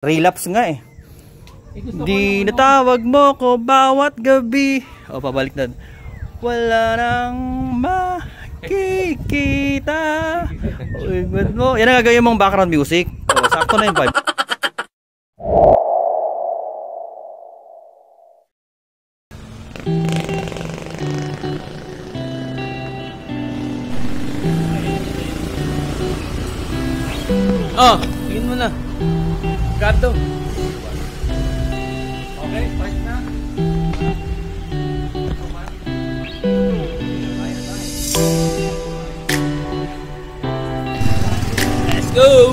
Relapse nga eh. Di natawag mo ko bawat gabi. O, pabalik na. Wala nang makikita. O, yan ang gagawin mong background music. O, sakto na yung vibe. Oh, tingin mo na. Gato. Okay, start na. Let's go.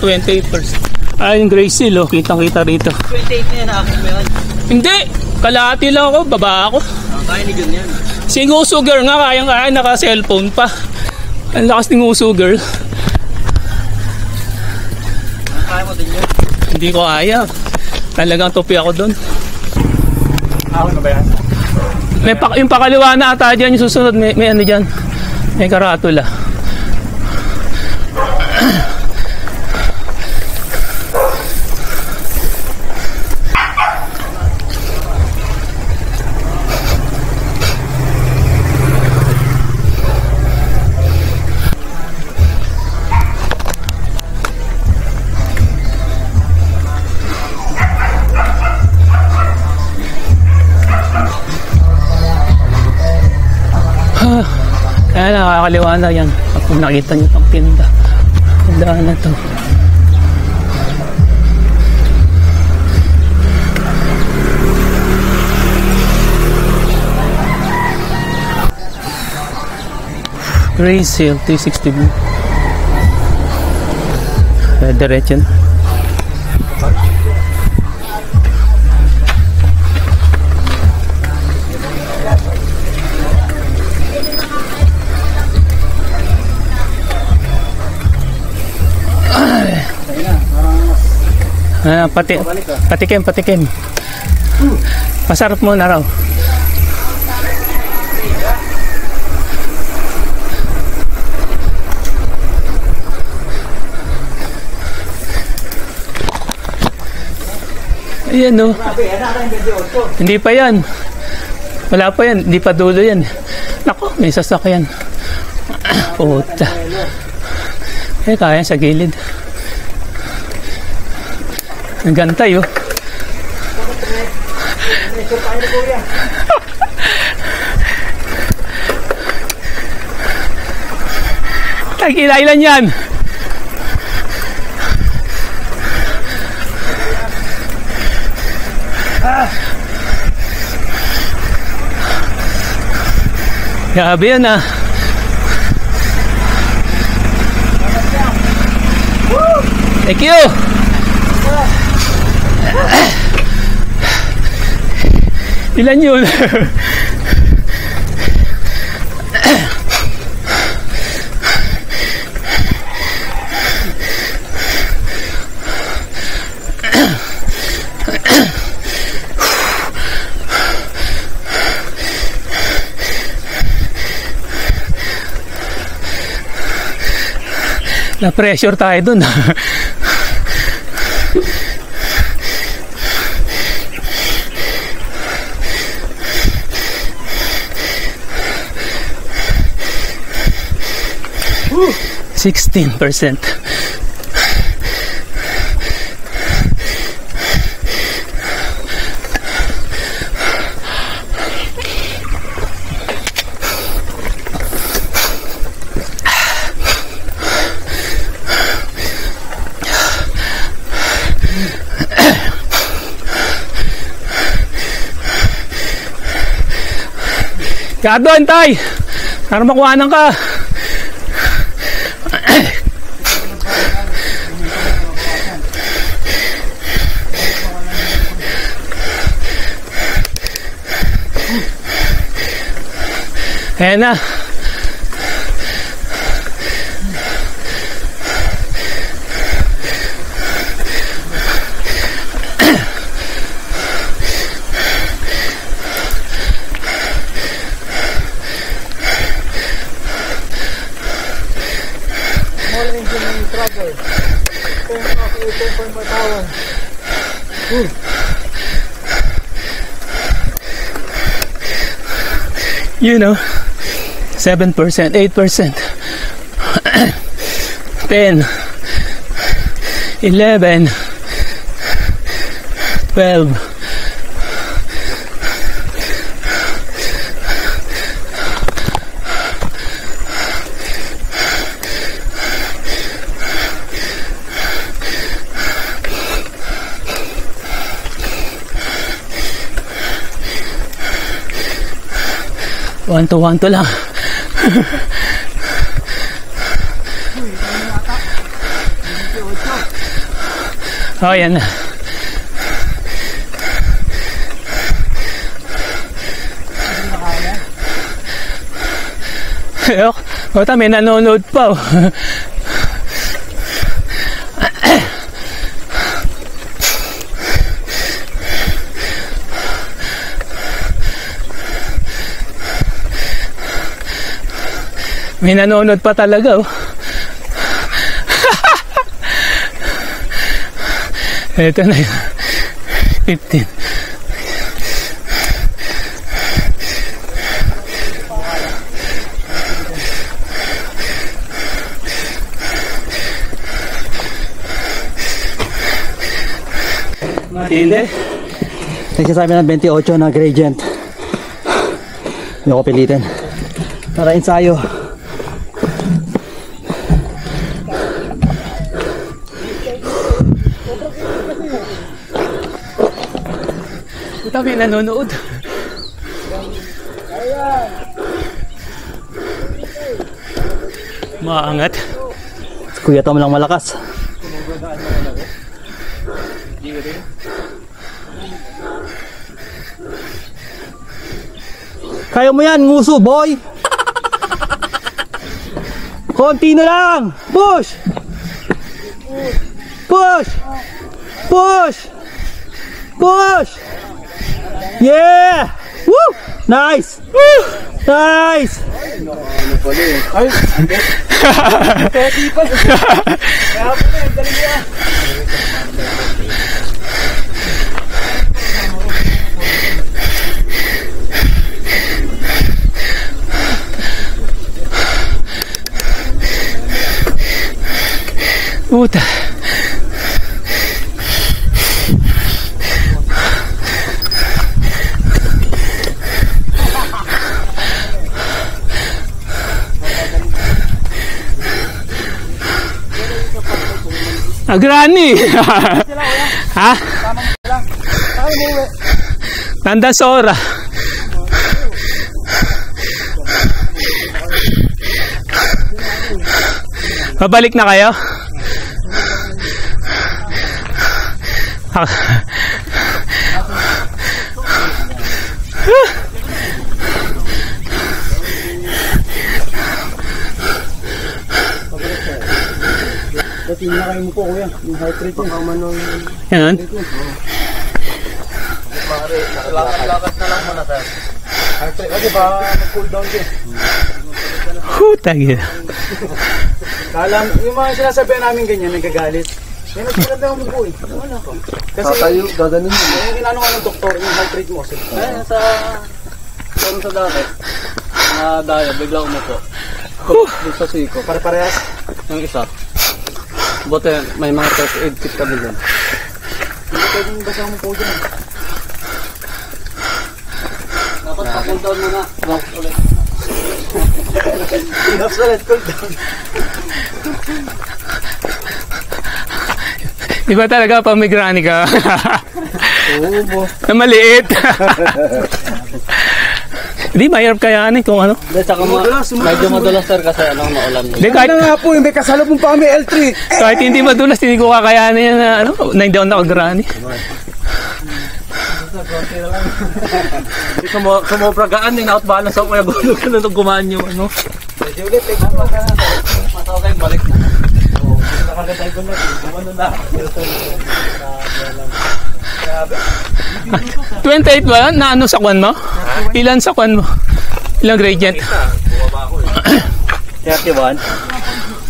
$28. Ay, yung gray seal, oh. Kitang-kita rito. 28 na yan, nakakit mo yun? Hindi! Kalahati lang ako, baba ako. Kaya ni Jun yan. Si Nguso Girl nga, kayang-kaya, naka-cellphone pa. Ang lakas ni Nguso Girl. Kaya mo din yun? Hindi ko kaya. Talagang tupi ako doon. Ako na ba yan? Yung pakaliwa na ata dyan, yung susunod, may ano dyan. May karatula. Kaya nakakaliwanag yan kung nakita nyo itong tinda. Tindahan na ito. Gray Seal 360 blue. Diretso na. Patikim. Masarap mo na raw. Ayan, no. Hindi pa yan. Wala pa yan. Hindi pa dulo yan. Naku, may sasakyan. Puta. Eh, kaya sa gilid. Ang gantay, oh. Ay, ilan yan? Grabe yan, ah. Thank you. Ilan yun? Na-pressure tayo dun. Woo! 16%. Kaya doon, tay! Para makuhanan ka! Ayan na! You know, 7%, 8%, 10, 11, 12, 1 to lang. Oh, yan na. O, may nanonood pa, oh. May nanonood pa talaga, oh. Ito na yun. 15. Matindi. Nagsasabi ng 28 na gradient. Hindi ko pilitin. Para ensayo. Ito may nanonood. Maangat. Kuya Tom lang malakas. Kaya mo yan, nguso boy. Konti na lang. Push. Push. Push. Push. Yeah. Woo. Nice. Woo. Nice. Ay. Puta. Granny. Ha? Nanda Sora. Babalik na kayo? Pati na kayo mo po kuya, yung heart rate mo. Yan. Lakad na lang muna sir. Heart rate, kasi ba mag-cool down din. Tagi. Kalam, yung mga sinasabihan namin ganyan, nagagalit. May nagsasabi ako mo po eh. Wala ko. Kasi tayo, gaganin mo. Yung inano nga ng doktor, yung heart rate mo. Ayun sa dati. Daya, bigla umupo. Doon sa siko. Pare-parehas? Yung isa. Buti, may mga first aid kit kami dyan. Hindi pwedeng basa mo po dyan. Dapat pa-cool down muna. Walk ulit. Enough ulit, cool down. Di ba talaga pamigrani ka? Oo po. Na maliit. Hindi, mahirap kaya kung ano. Hindi, saka medyo madulas sir kasi maulan. Hindi, kahit nga po, may kasalubong pa kami L3. Kahit hindi madulas, hindi ko kakayanin yan na na hindi ako nakagrani. Sumobragaan din, out-balance ako kaya gulog ka na gumaan yung ano. Medyo ulit, matawag balik na. Nakagantay ko na, gumano na. 28 ba yan? Na ano sa kwan mo? Ilan sa kwan mo? Ilang gradient? 31.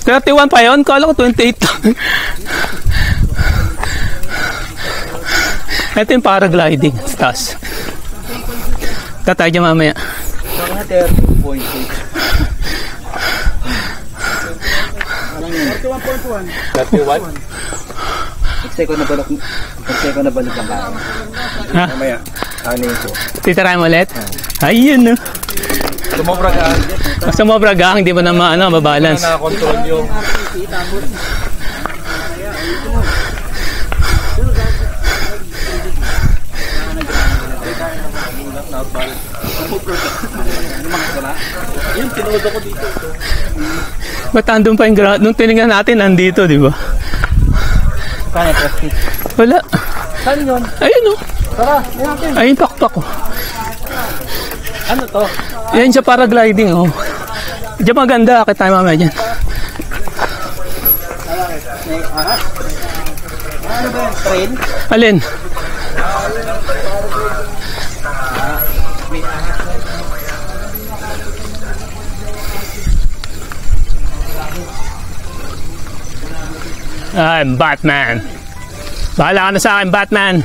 31 pa yun? Kala ko 28 lang. Ito yung paragliding. Taas. Tatay dyan mamaya. Mga 30.8. 31.1. Next ko na balik ang bahay. Ha? Mamaya, ano yun po? Titirahin mo ulit? Ayun no. Sumobragaan. Sumobragaan, hindi mo na mabalance. Nakakontrol yung... Yung tinodo ko dito. Ba't andun pa yung nung tinignan natin, nandito, di ba? Kaya po. Wala. Saan yun? Ayun o. Tara, natin. Ayun, pakpak ko. Ano to? Yan siya paragliding, oh. Diyan maganda, akit tayo mamaya dyan. Ano ba yung train? Alin? I'm Batman. Bahala ka na sa akin, Batman.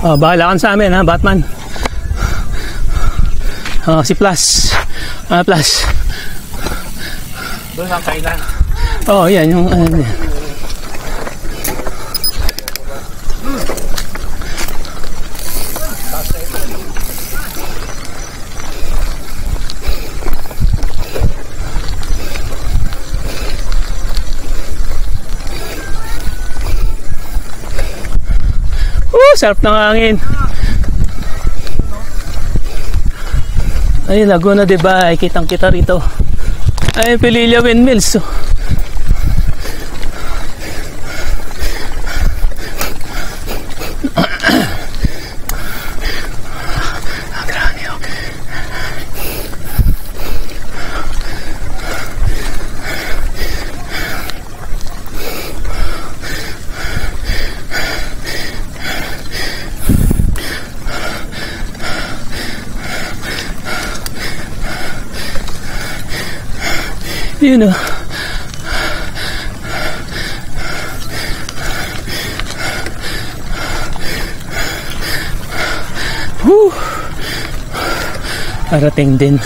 Oh, bahala ka na sa amin, ha, Batman. Oh, si Plus. Plus. Doon ang kailan. Oh, yan yung sarap ng hangin. Ay, Laguna de Bay, kitang-kita rito. Ay, Pililla Windmills. Yun o. Parating din.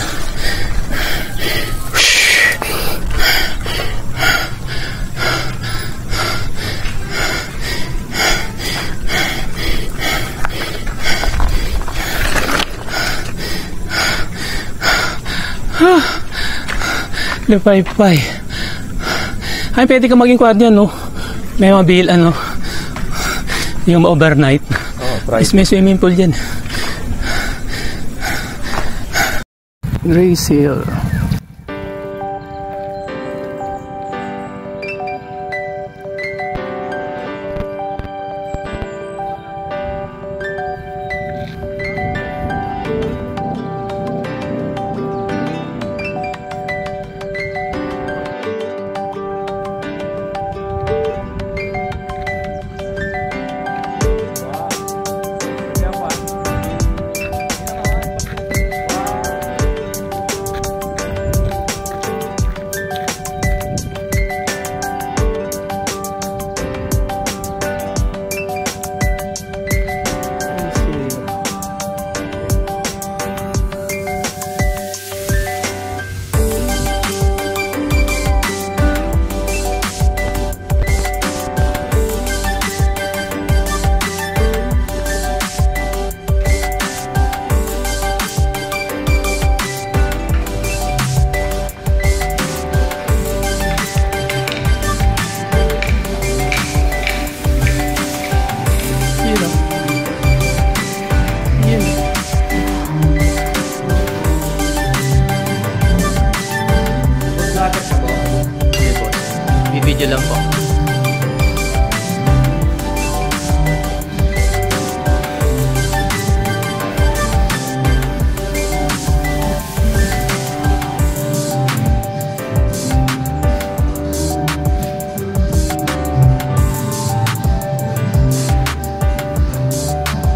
Lupay-pay. Ay, pwede ka maging quad yan, no? May mabil, ano, yung overnight. Is may swimming pool dyan. Grace Hill. Video lang po.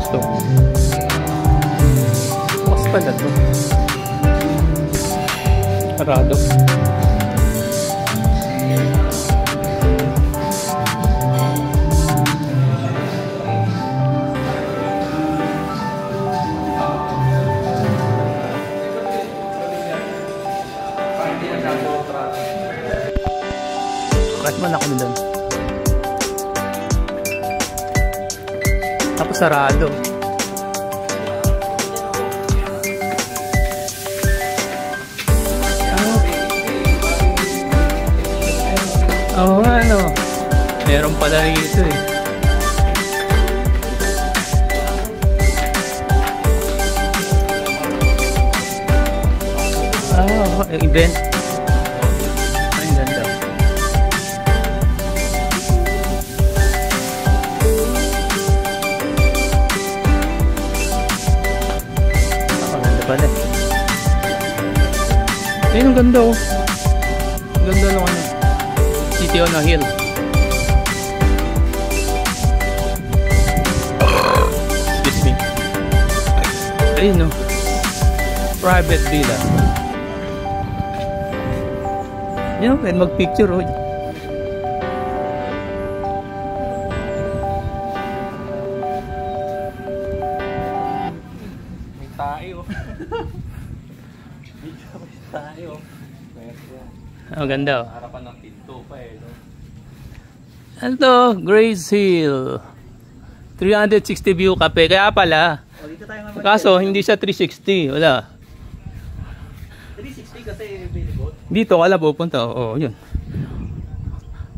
Stop. Bukas pala to. Parado. Kahit man ako doon. Tapos sarado. Oh, ano? Meron pala rito eh. Oh, event. Ang ganda. Pala. Ayun, ang ganda oh. Ang ganda ng ano. City on a hill. Excuse me. Ayun oh. Private villa. Yan oh, pwede mag-picture oh. Ang ganda oh. Harapan ng pinto pa eh, no? Ito, Grace Hill. 360 view cafe. Kaya pala. Oh, dito tayo Kaso, hindi siya 360. Wala. 360 kasi available. Dito, wala pupunta. Oo, yun.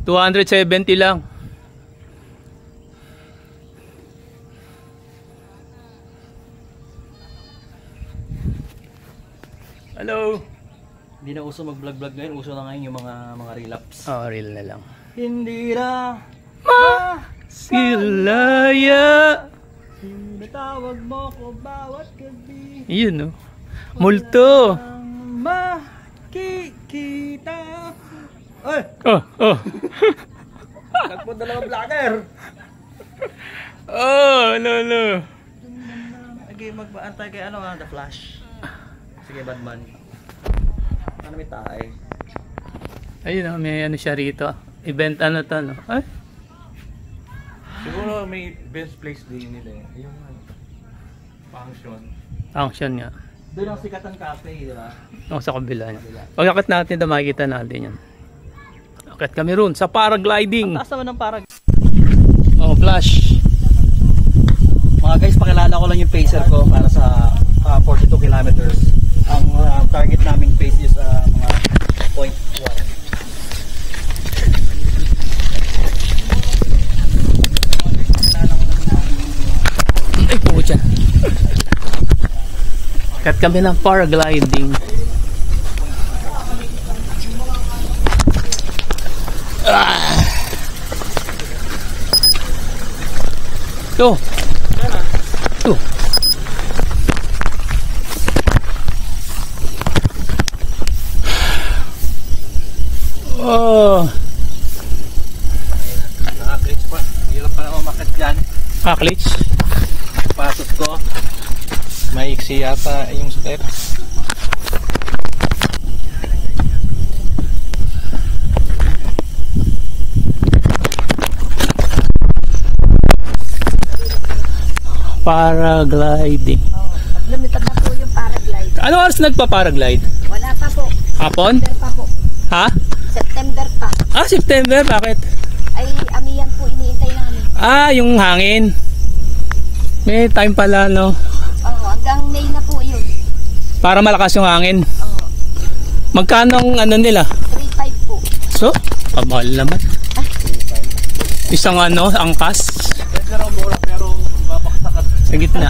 270 lang. Hello. Hindi na uso mag-vlog-vlog ngayon. Uso na ngayon yung mga relapse. Oh, real na lang. Hindi na Silaya. Sinatawag mo ko bawat gabi. Yun no. Multo. Makikita. Ay! Oh. Nagpunta lang ang vlogger. Oh, no. Okay, magbaantay kay ano The Flash. Sige, Batman. Ano may tayo? Ayun oh, may ano siya rito. Event ano to, no? Ay? Siguro may best place din nila eh. Yung function. Function nga. Doon ang sikatan cafe, di ba? O, sa kabila niya. Pag-akit natin, makikita natin yan. Akit kami ron sa paragliding. Ang taas naman ng parag. Oh, flash. Mga guys, pakilala ko lang yung pacer ko para sa 42 kilometers. Ang target naming pace is mga Kat kami ng paragliding. Ito. Ito. Oh. Naka-glitch pa. Hirap pa naman makat dyan. Glitch. Pasok ko. Maiksi yata yung step. Paragliding. Lumipad na po yung paraglide. Ano oras nagpa-paraglide? Wala pa po. Hapon? September pa po. Ha? September pa. September. Bakit? Ay, amiyan po iniintay namin. Yung hangin. May time pala, no? Oo, hanggang May na po yun. Para malakas yung hangin. Oo, Magkano ang ano nila? 3.5 po. So, kamahal naman. Isang angkas. Pero mura, pero babaksakan. Sa gitna.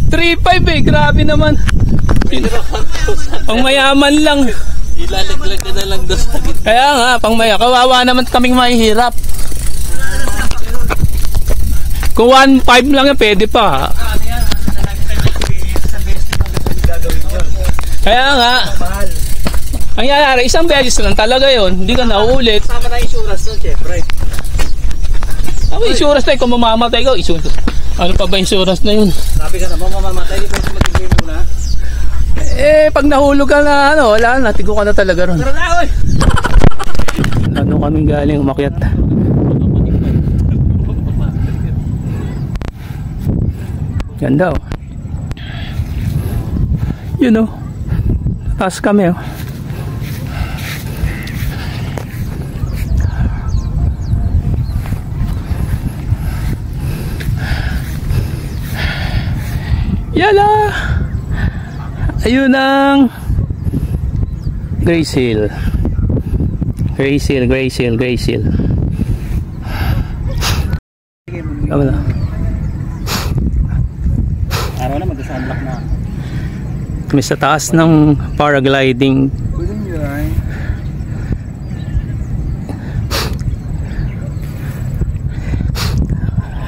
3.5 grabe naman. Pang mayaman lang. Ilalaglag ka na lang doon sa gitna. Kaya nga, pang kawawa naman kaming mahihirap. Kung 1.5 lang yan, pwede pa. Kaya nga. Ang nangyayari, isang beses lang talaga yon, hindi ka nauulit. Sama na insurance doon, syempre. Insurance tayo, kung mamamatay ka, insurance. Ano pa ba insurance na yun? Sabi ka na, mamamatay, di pwede mag-ibig muna. Pag nahulog ka na, wala na, tigo ka na talaga ron. Tara na, oy! Ano kaming galing umakyat? Ganda oh. Yun oh. Taas kami oh. Yala! Ayun ang Grace Hill. Grace Hill. Tama na. Araw na, mag-sunlock na. Kami sa taas ng paragliding.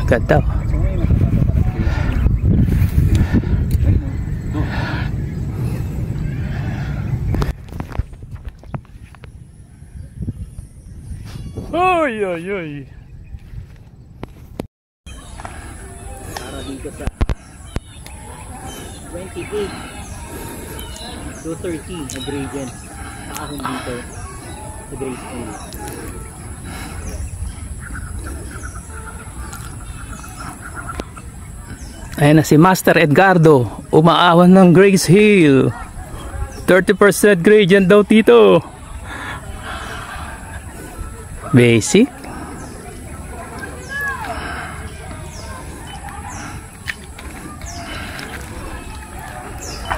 Ganda. Oy. Para dito sa 28 to 30 na gradient. Paahon dito sa Grace Hill. Ayan na si Master Edgardo, umaawan ng Grace Hill. 30% gradient daw dito. Basic.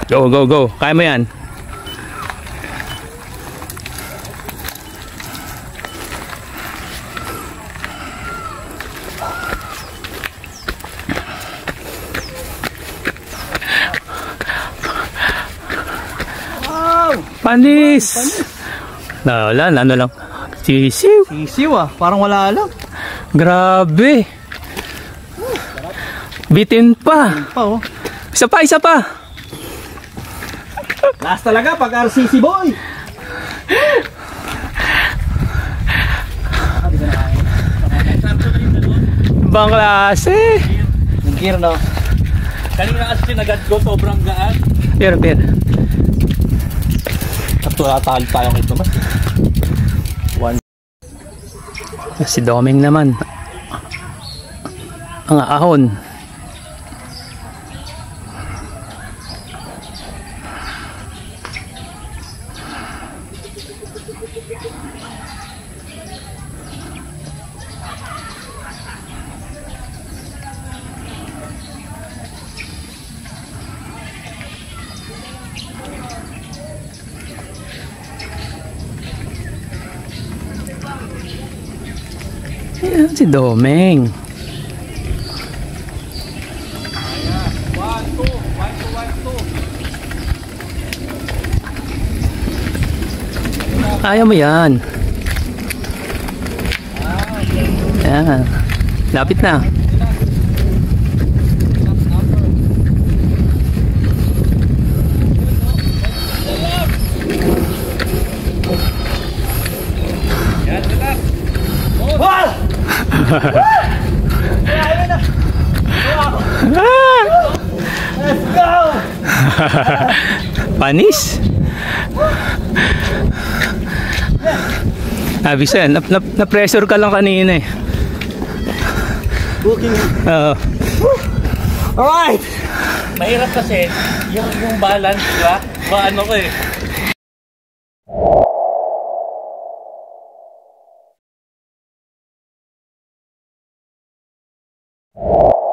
Go. Kaya mo yan. Panis! Wala, ano lang. Sisiw. Parang wala lang. Grabe. Bitin pa. Oh. Isa pa. Last talaga pag RCC boy. Ibang klase. Yung gear no. Kanina kasi nagad ko sobrang gaan. Pero. Natalo tayo kay Tomas. Si Doming naman. Ang ahon. Ayan si Domeng. 1, Kaya mo yan. Ayan. Lapit na. Let's go! Panis? Sabi sa'yo, na-pressure ka lang kanina eh. Booking. Oo. Alright! Mahirap kasi, yung balance, di ba? Ano ko eh. You